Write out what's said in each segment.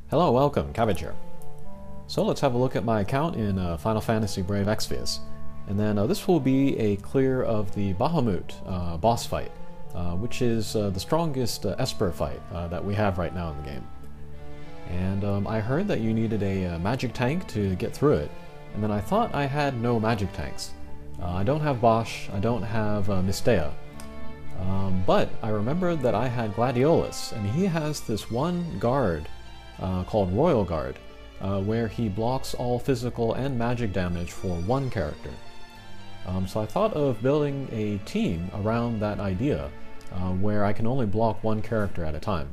Hello, welcome, Cabbage here. So let's have a look at my account in Final Fantasy Brave Exvius. And then this will be a clear of the Bahamut boss fight, which is the strongest Esper fight that we have right now in the game. And I heard that you needed a magic tank to get through it, and then I thought I had no magic tanks. I don't have Bosch, I don't have Mistea. But I remembered that I had Gladiolus, and he has this one guard called Royal Guard, where he blocks all physical and magic damage for one character. So I thought of building a team around that idea, where I can only block one character at a time.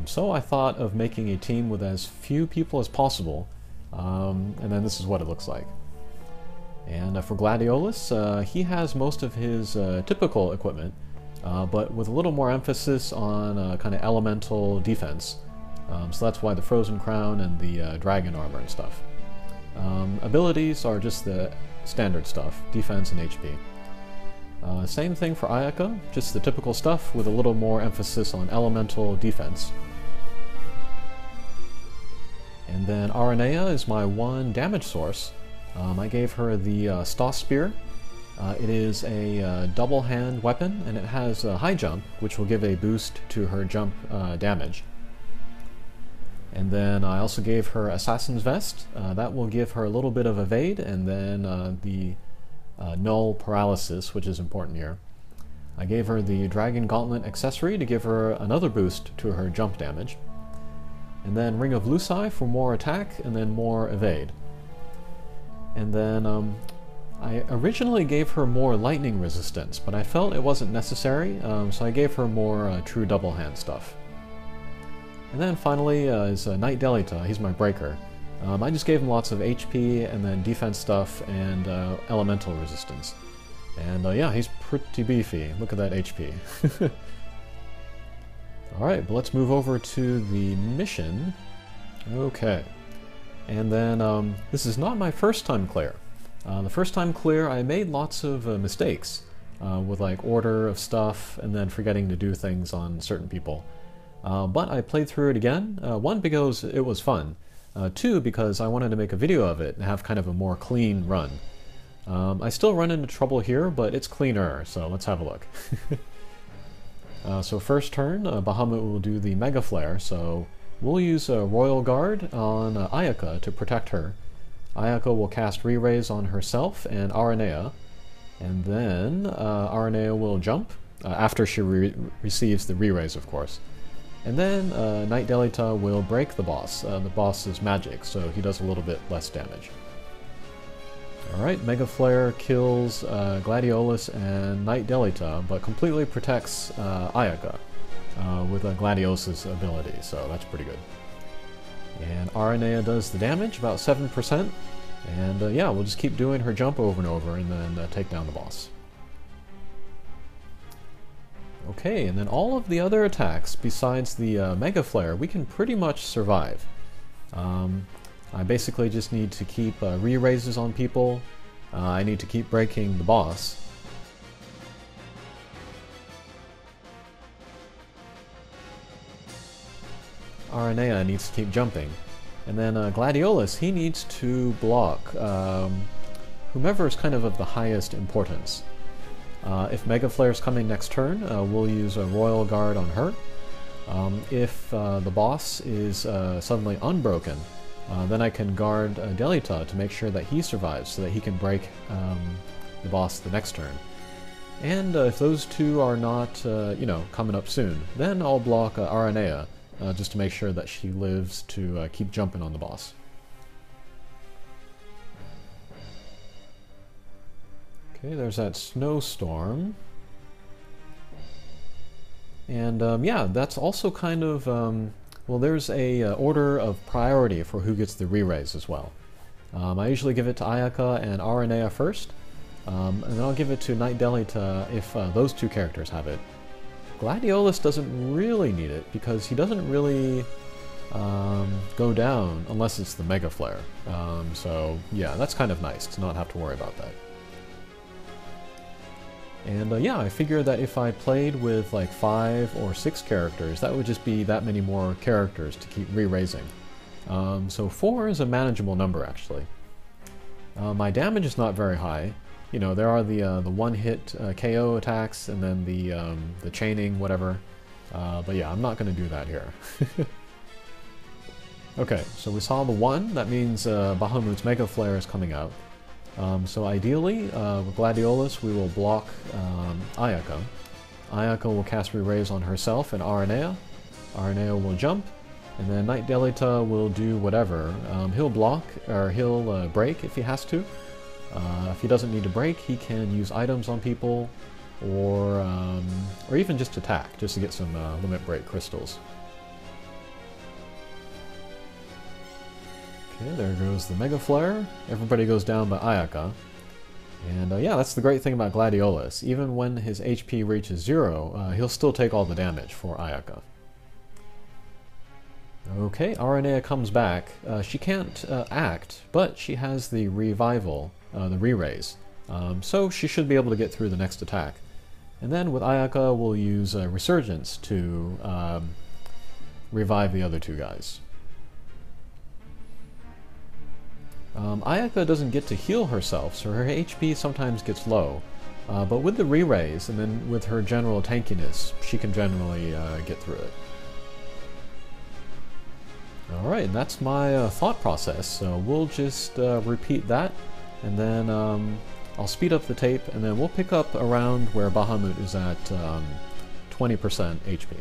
So I thought of making a team with as few people as possible, and then this is what it looks like. And for Gladiolus, he has most of his typical equipment, but with a little more emphasis on kind of elemental defense. So that's why the Frozen Crown and the Dragon Armor and stuff. Abilities are just the standard stuff, defense and HP. Same thing for Ayaka, just the typical stuff with a little more emphasis on elemental defense. And then Aranea is my one damage source. I gave her the Stoss Spear. It is a double hand weapon, and it has a high jump, which will give a boost to her jump damage. And then I also gave her Assassin's Vest. That will give her a little bit of evade, and then the null paralysis, which is important here. I gave her the Dragon Gauntlet accessory to give her another boost to her jump damage. And then Ring of Luci for more attack, and then more evade. And then I originally gave her more lightning resistance, but I felt it wasn't necessary, so I gave her more true double hand stuff. And then finally is Knight Delita. He's my breaker. I just gave him lots of HP and then defense stuff and elemental resistance. And yeah, he's pretty beefy. Look at that HP. Alright, but let's move over to the mission. Okay. And then this is not my first time clear. The first time clear I made lots of mistakes with like order of stuff and then forgetting to do things on certain people. But I played through it again, one because it was fun, two because I wanted to make a video of it and have kind of a more clean run. I still run into trouble here, but it's cleaner, so let's have a look. So first turn, Bahamut will do the Mega Flare, so we'll use a Royal Guard on Ayaka to protect her. Ayaka will cast Re-Raise on herself and Aranea, and then Aranea will jump, after she receives the Re-Raise, of course. And then Knight Delita will break the boss is magic, so he does a little bit less damage. Alright, Mega Flare kills Gladiolus and Knight Delita, but completely protects Ayaka with Gladiolus' ability, so that's pretty good. And Aranea does the damage, about 7%, and yeah, we'll just keep doing her jump over and over and then take down the boss. Okay, and then all of the other attacks, besides the Mega Flare, we can pretty much survive. I basically just need to keep re-raises on people. I need to keep breaking the boss. Aranea needs to keep jumping. And then Gladiolus, he needs to block whomever is kind of the highest importance. If Mega Flare is coming next turn, we'll use a Royal Guard on her. If the boss is suddenly unbroken, then I can guard Delita to make sure that he survives so that he can break the boss the next turn. And if those two are not, you know, coming up soon, then I'll block Aranea just to make sure that she lives to keep jumping on the boss. Okay, there's that snowstorm. And yeah, that's also kind of, well, there's a order of priority for who gets the re-raise as well. I usually give it to Ayaka and Aranea first, and then I'll give it to Knight Delita if those two characters have it. Gladiolus doesn't really need it because he doesn't really go down unless it's the Mega Flare. So yeah, that's kind of nice to not have to worry about that. And yeah, I figured that if I played with like 5 or 6 characters, that would just be that many more characters to keep re-raising. So 4 is a manageable number, actually. My damage is not very high. You know, there are the one-hit KO attacks, and then the chaining, whatever. But yeah, I'm not going to do that here. Okay, so we saw the 1. That means Bahamut's Mega Flare is coming out. So ideally, with Gladiolus, we will block Ayaka. Ayaka will cast Re-Raise on herself and Aranea. Aranea will jump, and then Knight Delita will do whatever. He'll block, or he'll break if he has to. If he doesn't need to break, he can use items on people, or even just attack, just to get some limit break crystals. Okay, there goes the Mega Flare. Everybody goes down but Ayaka. And yeah, that's the great thing about Gladiolus. Even when his HP reaches 0, he'll still take all the damage for Ayaka. Okay, Aranea comes back. She can't act, but she has the Revival, the Re-Raise. So she should be able to get through the next attack. And then with Ayaka, we'll use Resurgence to revive the other 2 guys. Ayaka doesn't get to heal herself, so her HP sometimes gets low. But with the Re-Raise, and then with her general tankiness, she can generally get through it. Alright, and that's my thought process, so we'll just repeat that, and then I'll speed up the tape, and then we'll pick up around where Bahamut is at 20% HP.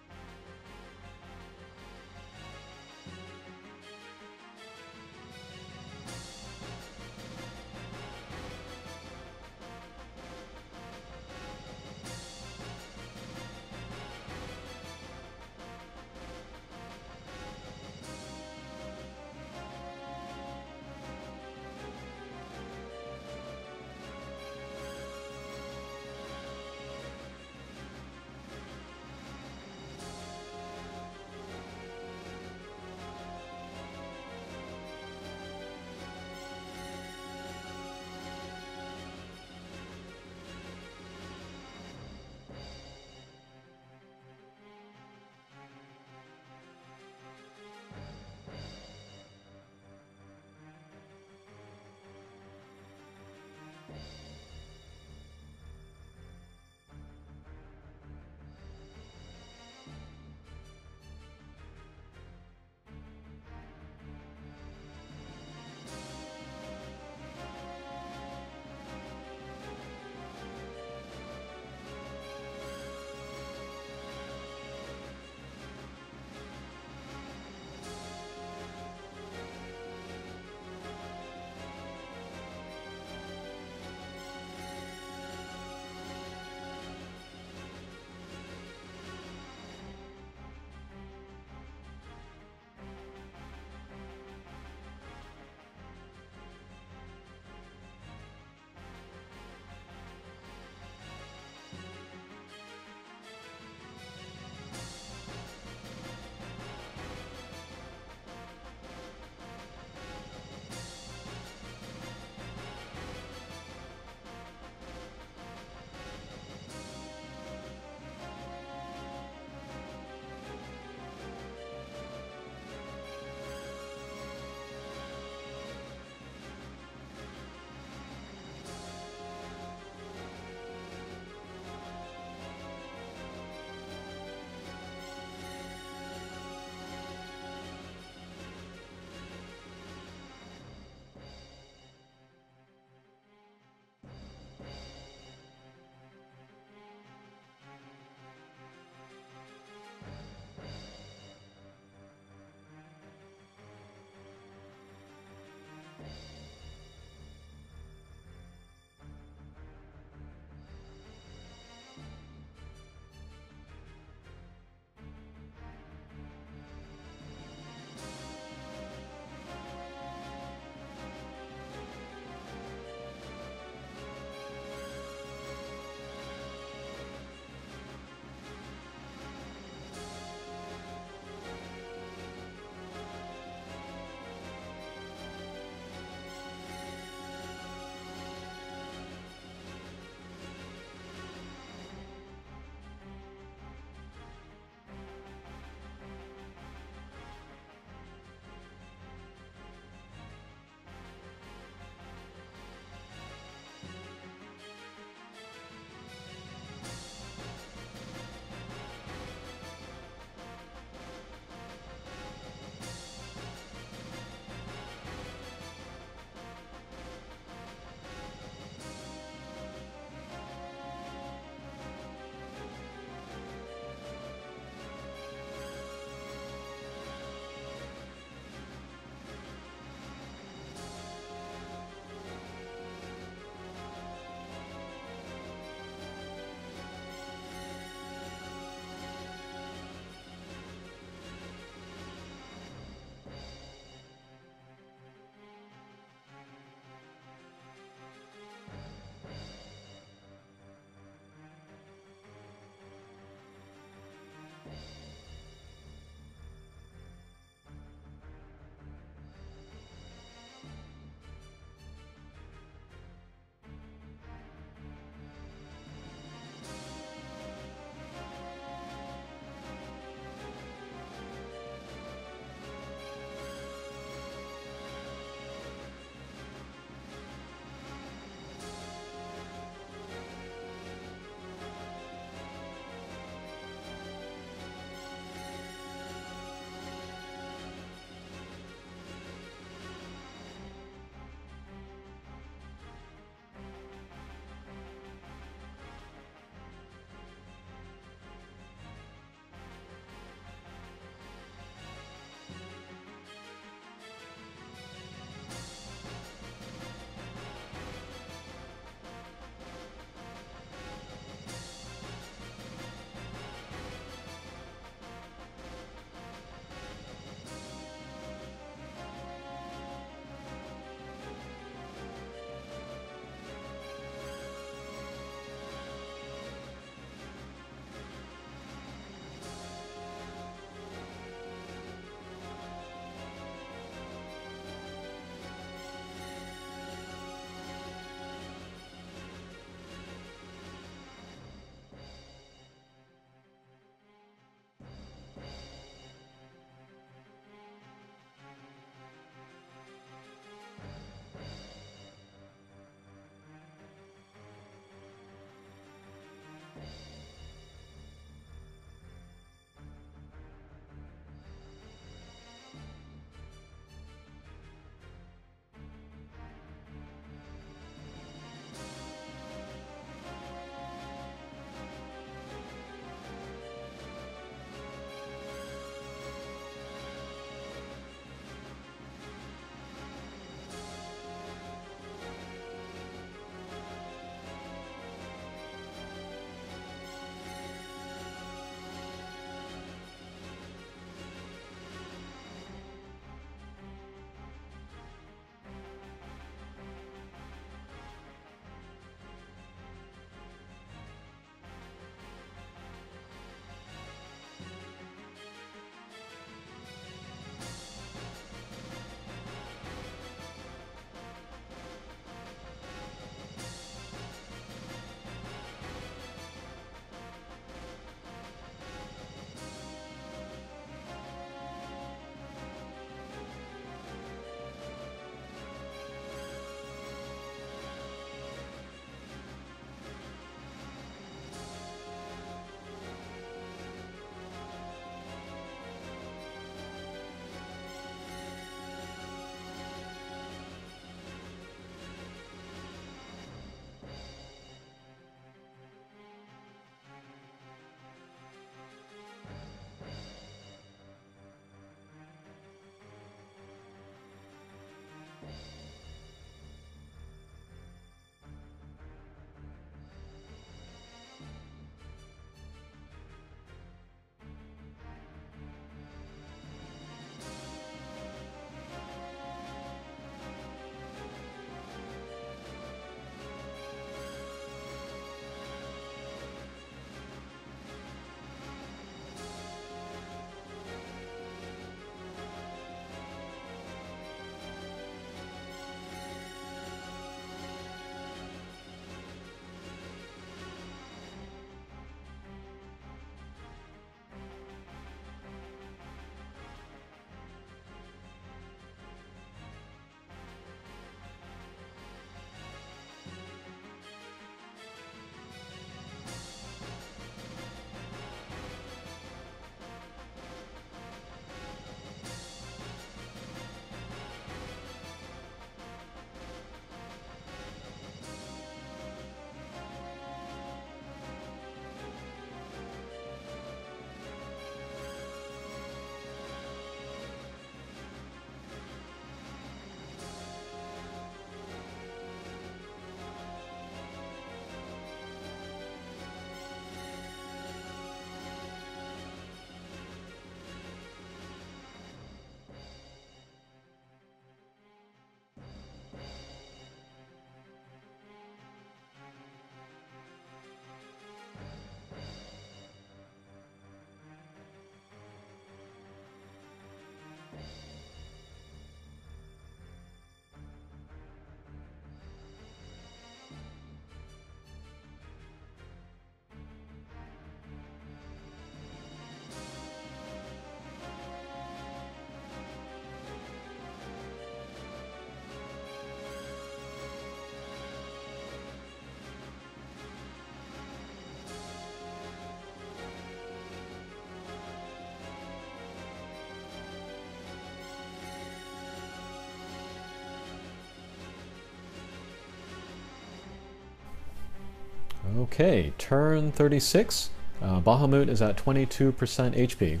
Okay, turn 36. Bahamut is at 22% HP.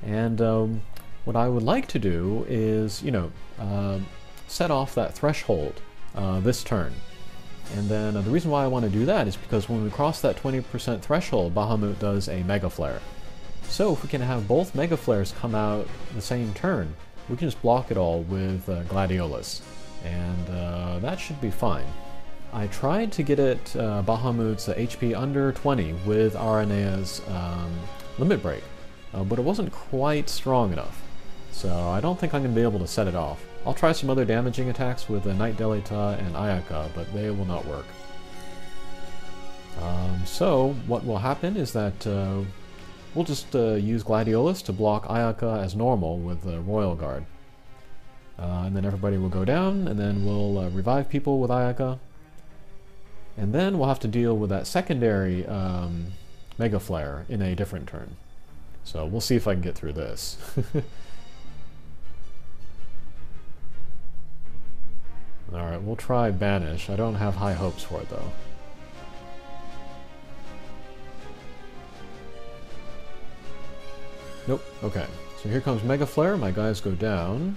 And what I would like to do is, set off that threshold this turn. And then the reason why I want to do that is because when we cross that 20% threshold, Bahamut does a Mega Flare. So if we can have both Mega Flares come out the same turn, we can just block it all with Gladiolus. And that should be fine. I tried to get it Bahamut's HP under 20 with Aranea's Limit Break, but it wasn't quite strong enough. So I don't think I'm going to be able to set it off. I'll try some other damaging attacks with Knight Delita and Ayaka, but they will not work. So what will happen is that we'll just use Gladiolus to block Ayaka as normal with the Royal Guard. And then everybody will go down, and then we'll revive people with Ayaka. And then we'll have to deal with that secondary Mega Flare in a different turn. So we'll see if I can get through this. Alright, we'll try Banish. I don't have high hopes for it, though. Nope, okay. So here comes Mega Flare, my guys go down.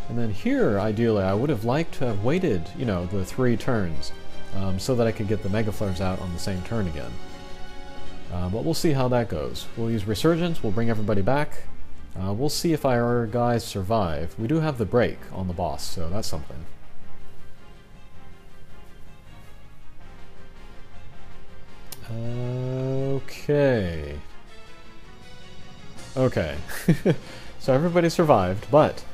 And then here, ideally, I would have liked to have waited, the 3 turns, so that I could get the Mega Flares out on the same turn again. But we'll see how that goes. We'll use Resurgence, we'll bring everybody back. We'll see if our guys survive. We do have the break on the boss, so that's something. Okay. Okay. So everybody survived, but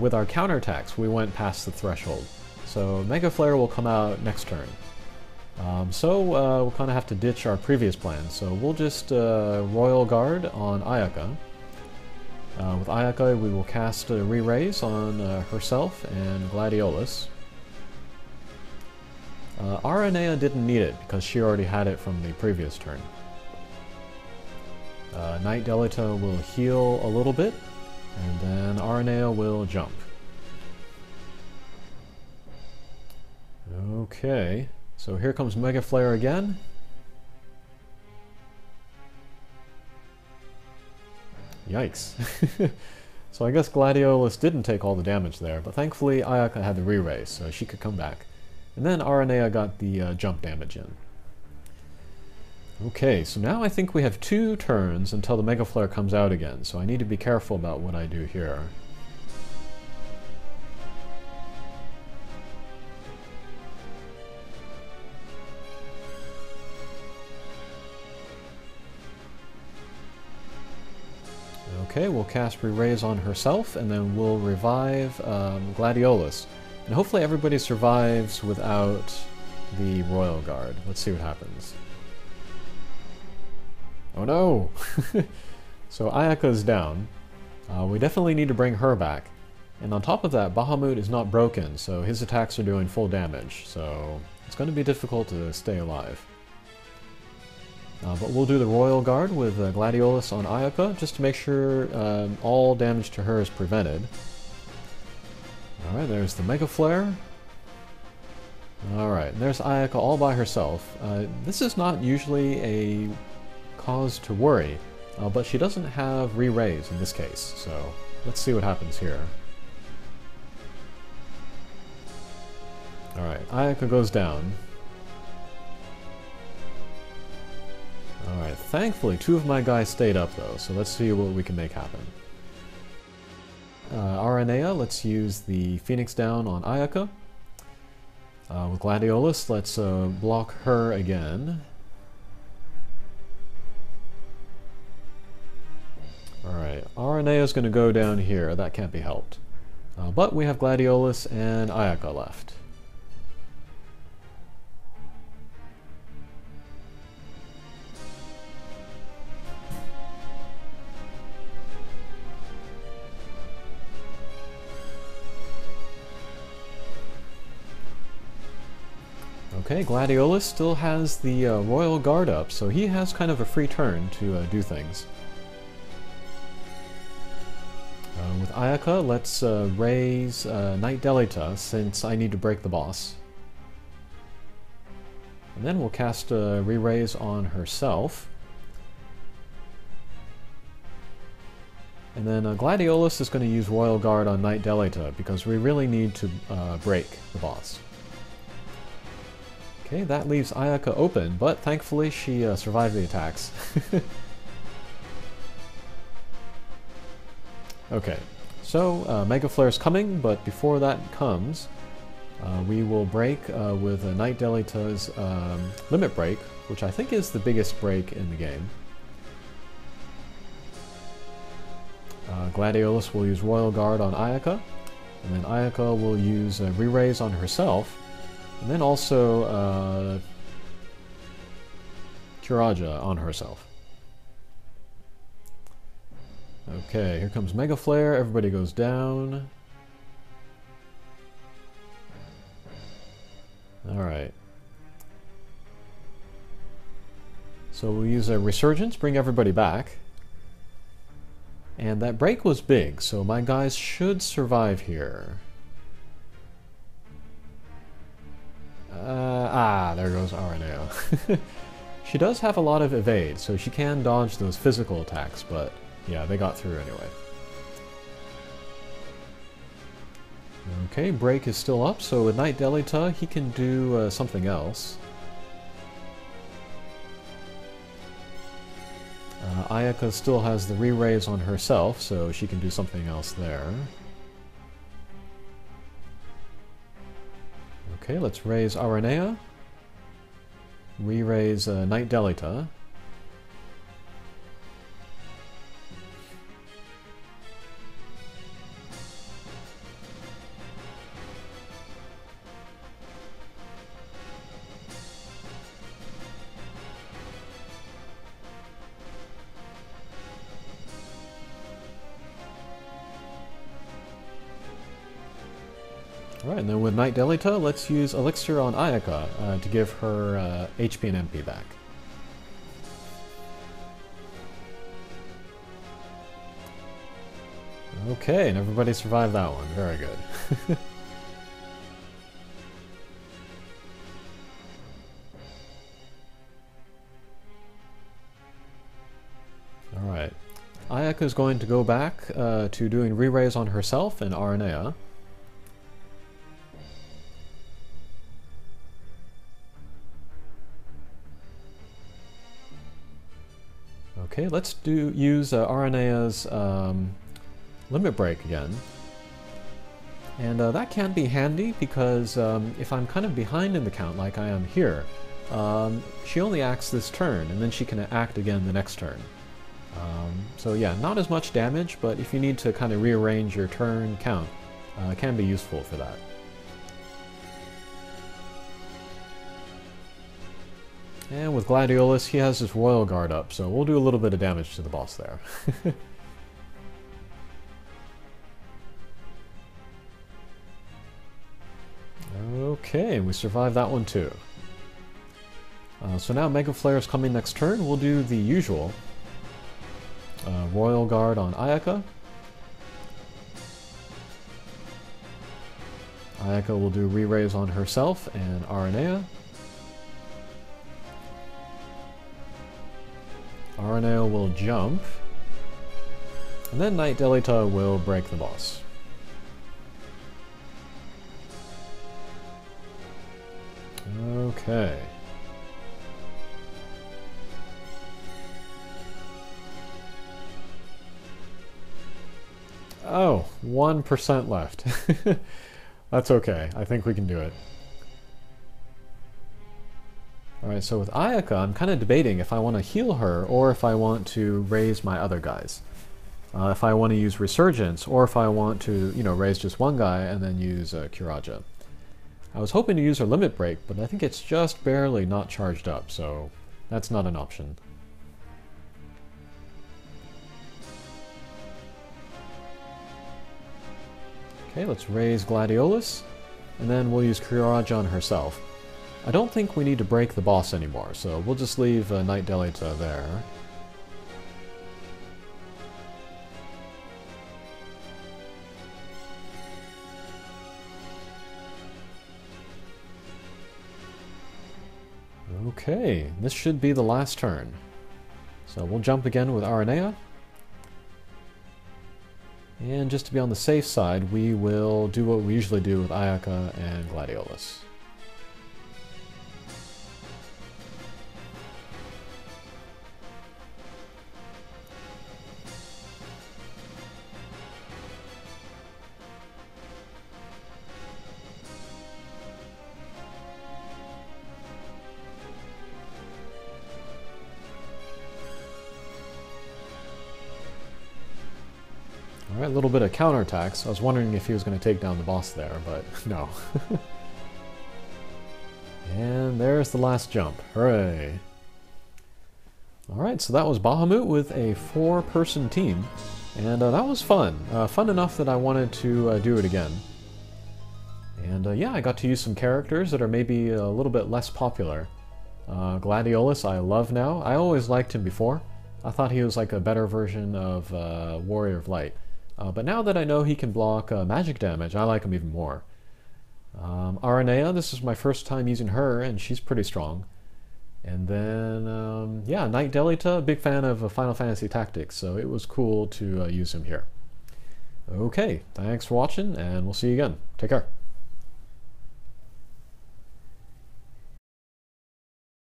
with our counterattacks, we went past the threshold. So Mega Flare will come out next turn. So we'll kind of have to ditch our previous plan. So we'll just Royal Guard on Ayaka. With Ayaka, we will cast Re-Raise on herself and Gladiolus. Aranea didn't need it because she already had it from the previous turn. Knight Delita will heal a little bit, and then Aranea will jump. Okay, so here comes Mega Flare again. Yikes. So I guess Gladiolus didn't take all the damage there, but thankfully Ayaka had the re-raise, so she could come back. And then Aranea got the jump damage in. Okay, so now I think we have 2 turns until the Mega Flare comes out again, so I need to be careful about what I do here. Okay, we'll cast Re-Raise on herself, and then we'll revive Gladiolus. And hopefully everybody survives without the Royal Guard. Let's see what happens. Oh no! So Ayaka's down. We definitely need to bring her back. And on top of that, Bahamut is not broken, so his attacks are doing full damage. So it's going to be difficult to stay alive. But we'll do the Royal Guard with Gladiolus on Ayaka, just to make sure all damage to her is prevented. Alright, there's the Mega Flare. Alright, and there's Ayaka all by herself. This is not usually a cause to worry, but she doesn't have Re-Raise in this case, so let's see what happens here. Alright, Ayaka goes down. Alright, thankfully 2 of my guys stayed up though, so let's see what we can make happen. Aranea, let's use the Phoenix down on Ayaka. With Gladiolus, let's block her again. Alright, Aranea is going to go down here, that can't be helped. But we have Gladiolus and Ayaka left. Okay, Gladiolus still has the Royal Guard up, so he has kind of a free turn to do things. With Ayaka, let's raise Knight Delita, since I need to break the boss. And then we'll cast Re-Raise on herself. And then Gladiolus is going to use Royal Guard on Knight Delita because we really need to break the boss. Okay, that leaves Ayaka open, but thankfully she survived the attacks. Okay, so Mega Flare's coming, but before that comes, we will break with Knight Delita's Limit Break, which I think is the biggest break in the game. Gladiolus will use Royal Guard on Ayaka, and then Ayaka will use Re-Raise on herself, and then also Curaja on herself. Okay, here comes Mega Flare, everybody goes down. Alright. So we'll use a Resurgence, bring everybody back. And that break was big, so my guys should survive here. There goes RNAO. She does have a lot of evade, so she can dodge those physical attacks, but yeah, they got through anyway. Okay, break is still up, so with Knight Delita, he can do something else. Ayaka still has the Re-Raise on herself, so she can do something else there. Okay, let's raise Aranea. Re-raise Knight Delita. Alright, and then with Knight Delita, let's use Elixir on Ayaka to give her HP and MP back. Okay, and everybody survived that one. Very good. Alright. Ayaka is going to go back to doing Re-Raise on herself and Aranea. Okay, let's use Aranea's Limit Break again. And that can be handy because if I'm kind of behind in the count like I am here, she only acts this turn and then she can act again the next turn. So yeah, not as much damage, but if you need to kind of rearrange your turn count, it can be useful for that. And with Gladiolus, he has his Royal Guard up, so we'll do a little bit of damage to the boss there. Okay, we survived that one too. So now Mega Flare is coming next turn. We'll do the usual. Royal Guard on Ayaka. Ayaka will do Re-Raise on herself and Aranea. Aranea will jump, and then Knight Delita will break the boss. Okay. Oh, 1% left. That's okay. I think we can do it. Alright, so with Ayaka, I'm kind of debating if I want to heal her or if I want to raise my other guys. If I want to use Resurgence or if I want to, you know, raise just one guy and then use Curaja. I was hoping to use her Limit Break, but I think it's just barely not charged up, so that's not an option. Okay, let's raise Gladiolus, and then we'll use Curaja on herself. I don't think we need to break the boss anymore, so we'll just leave Knight Delita there. Okay, this should be the last turn. So we'll jump again with Aranea. And just to be on the safe side, we will do what we usually do with Ayaka and Gladiolus. Alright, a little bit of counterattacks. I was wondering if he was going to take down the boss there, but no. And there's the last jump. Hooray! Alright, so that was Bahamut with a 4-person team. And that was fun. Fun enough that I wanted to do it again. And yeah, I got to use some characters that are maybe a little bit less popular. Gladiolus I love now. I always liked him before. I thought he was like a better version of Warrior of Light. But now that I know he can block magic damage, I like him even more. Aranea, this is my first time using her, and she's pretty strong. And then, yeah, Knight Delita, big fan of Final Fantasy Tactics, so it was cool to use him here. Okay, thanks for watching, and we'll see you again. Take care.